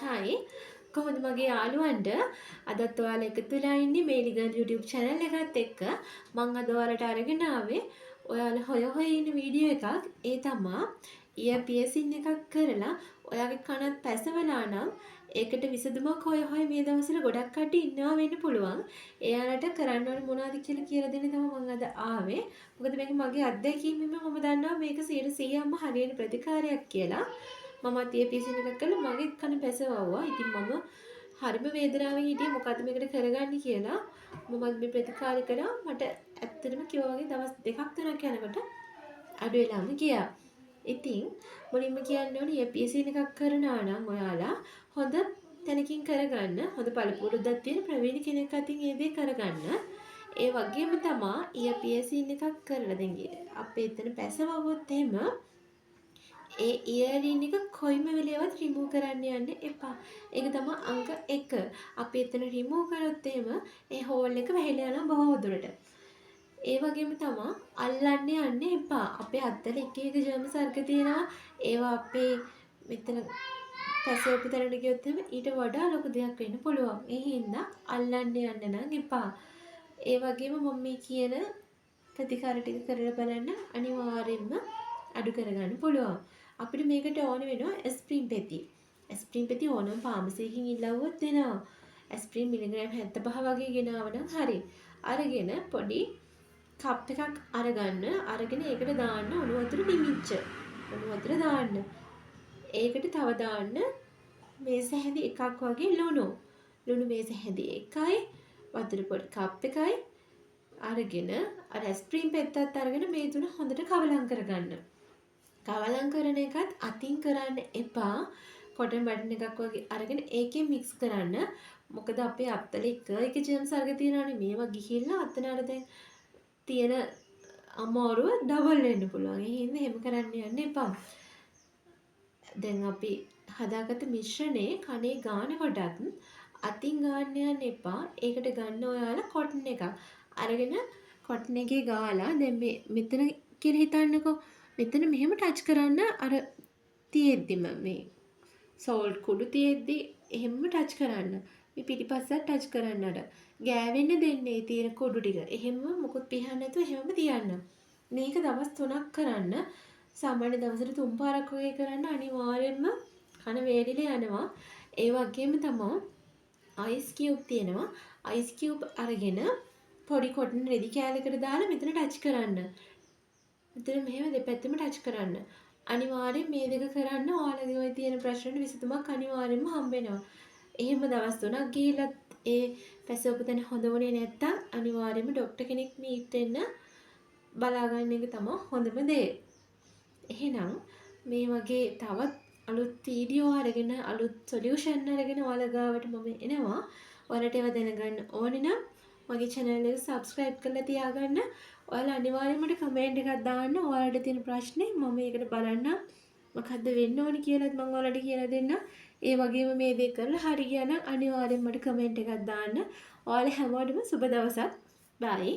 Hi කොහොමද මගේ යාළුවන්ට අදත් ඔයාලා එකතු වෙලා ඉන්නේ මේලිගල් YouTube channel එකත් එක්ක මම අද ඔයාලට අරගෙන ආවේ ඔයාලා හොය ඉන්න වීඩියෝ එකක් ඒ තමා ear piercing එකක් කරලා ඔයාගේ කනත් පැසවලා නම් ඒකට විසඳුමක් හොය මේ දවස්වල ගොඩක් කට්ටිය ඉන්නවා වෙන්න පුළුවන්. එයාලට කරන්න ඕනේ මොනවද කියලා දෙන්න තමයි මම අද ආවේ. මොකද මේක මගේ අත්දැකීමෙන් මම දන්නවා මේක 100%ක්ම හරියන ප්‍රතිකාරයක් කියලා. මම ear piercing එකක් කළා මගේ කන පැසවුවා. ඉතින් මම හරිම වේදනාවෙන් හිටියේ මොකද්ද මේකට කරගන්නේ කියලා. මම මේ ප්‍රතිකාර කරා මට ඇත්තටම කිව්වා වගේ දවස් දෙකක් තුනක් යනකොට අඩු වෙලාම ගියා. ඉතින් මුලින්ම කියන්න ඕනේ ear piercing එකක් කරනවා නම් ඔයාලා හොඳ තැනකින් කරගන්න. හොඳ පළපුරුද්දක් තියෙන ප්‍රවීණ කෙනෙක් අතින් ඒ දේ කරගන්න. ඒ වගේම තමයි ear piercing එකක් කරලා දැන් අපේ එතන පැසවුවොත් එහෙම ඒ ඉයරින් එක කොයිම වෙලේවත් රිමූව් කරන්න යන්න එපා. ඒක තමයි අංක 1. අපි එතන රිමූව් කරොත් එහෙම ඒ හෝල් එක වැහිලා යනවා බොහෝ දුරට. ඒ වගේම තමයි අල්ලන්න යන්න එපා. අපේ අත්වල එක එක ජර්ම්ස් වර්ග තියෙනවා. ඒවා අපේ මෙතන පැසවපු තැනට ගියොත් එහෙම ඊට වඩා ලොකු දෙයක් වෙන්න පුළුවන්. ඒ හින්දා අල්ලන්න යන්න නම් එපා. ඒ වගේම මම මේ කියන ප්‍රතිකාර ටික කරලා බලන්න අනිවාර්යෙන්ම අඩු කරගන්න පුළුවන්. අපිට මේකට ඕන වෙනවා ඇස්ප්‍රින් පෙති. ඇස්ප්‍රින් පෙති ඕනම ෆාමසි එකකින් ඉල්ලුවොත් දෙනවා. ඇස්ප්‍රින් මිලිග්‍රෑම් 75 වගේ ගෙනාව නම් හරි. අරගෙන පොඩි කප් එකක් අරගන්න. අරගෙන ඒකට දාන්න උණු වතුර නිමිච්ච. උණු වතුර දාන්න. ඒකට තව දාන්න මේස හැඳි එකක් වගේ ලුණු. ලුණු මේස හැඳි එකයි වතුර පොඩි කප් එකයි අරගෙන අර ඇස්ප්‍රින් පෙත්තත් අරගෙන මේ තුන හොඳට කවලම් කරගන්න. කවලම් කරන එකත් අතින් කරන්න එපා. කොටන් බටන් එකක් වගේ අරගෙන ඒකෙන් මික්ස් කරන්න. මොකද අපේ අත්තල එක ජර්ම්ස් වර්ග තියෙනවානේ. මේවා ගිහිල්ලා අතන අර දැන් තියෙන අමාරුව ඩබල් වෙන්න පුළුවන්. ඒ හින්දා එහෙම කරන්න යන්න එපා. දැන් අපි හදාගත්ත මිශ්‍රණේ කනේ ගාන කොටත් අතින් ගන්න යන්න එපා. ඒකට ගන්න ඔයාලා කොටන් එකක් අරගෙන කොටන් එකේ ගාලා දැන් මේ මෙතන කියලා හිතන්නකෝ. මෙතන මෙහෙම ටච් කරන්න අර තියෙද්දිම මේ සෝල්ට් කුඩු තියෙද්දි එහෙම ටච් කරන්න. මේ පිටිපස්සට ටච් කරන්න අර ගෑවෙන්න දෙන්නේ තියෙන කුඩු ටික. එහෙම මොකුත් පිහන්න නැතුව එහෙමම තියන්න. මේක දවස් 3ක් කරන්න. සාමාන්‍ය දවසට 3 පාරක් වගේ කරන්න අනිවාර්යෙන්ම කන වේලිලා යනවා. ඒ වගේම තමයි අයිස් කියුබ් තියෙනවා. අයිස් කියුබ් අරගෙන පොඩි කොටන් රෙදි කෑල්ලකට දාලා මෙතන ටච් කරන්න. මෙතන මෙහෙම දෙපැත්තෙම ටච් කරන්න. අනිවාර්යෙන් මේ දෙක කරන්න ඔයාලගේ ওই තියෙන ප්‍රශ්නෙට විසඳුමක් අනිවාර්යෙන්ම හම්බ වෙනවා. එහෙම දවස් 3ක් ගිහිල්ලා ඒ පැසවපු තැන හොඳ වුණේ නැත්තම් අනිවාර්යෙන්ම ડોක්ටර් කෙනෙක් මීට් වෙන්න බලා ගන්න එක තමයි හොඳම දේ. එහෙනම් මේ වගේ තවත් අලුත් වීඩියෝ අරගෙන අලුත් සොලියුෂන් අරගෙන ඔයාලා ගාවට මම එනවා. ඔයාලට ඒවා දැනගන්න ඕනේ නම් මගේ channel එක subscribe කරලා තියාගන්න. ඔයාලා අනිවාර්යෙන්ම මට කමෙන්ට් එකක් දාන්න. ඔයාලට තියෙන ප්‍රශ්නේ මම ඒකට බලන්න මොකද්ද වෙන්න ඕනි කියලාත් මම ඔයාලට කියලා දෙන්න. ඒ වගේම මේ දේ කරලා හරි ගියා නම් අනිවාර්යෙන්ම මට කමෙන්ට් එකක් දාන්න. ඔයාලා හැමෝටම සුබ දවසක්. බයි.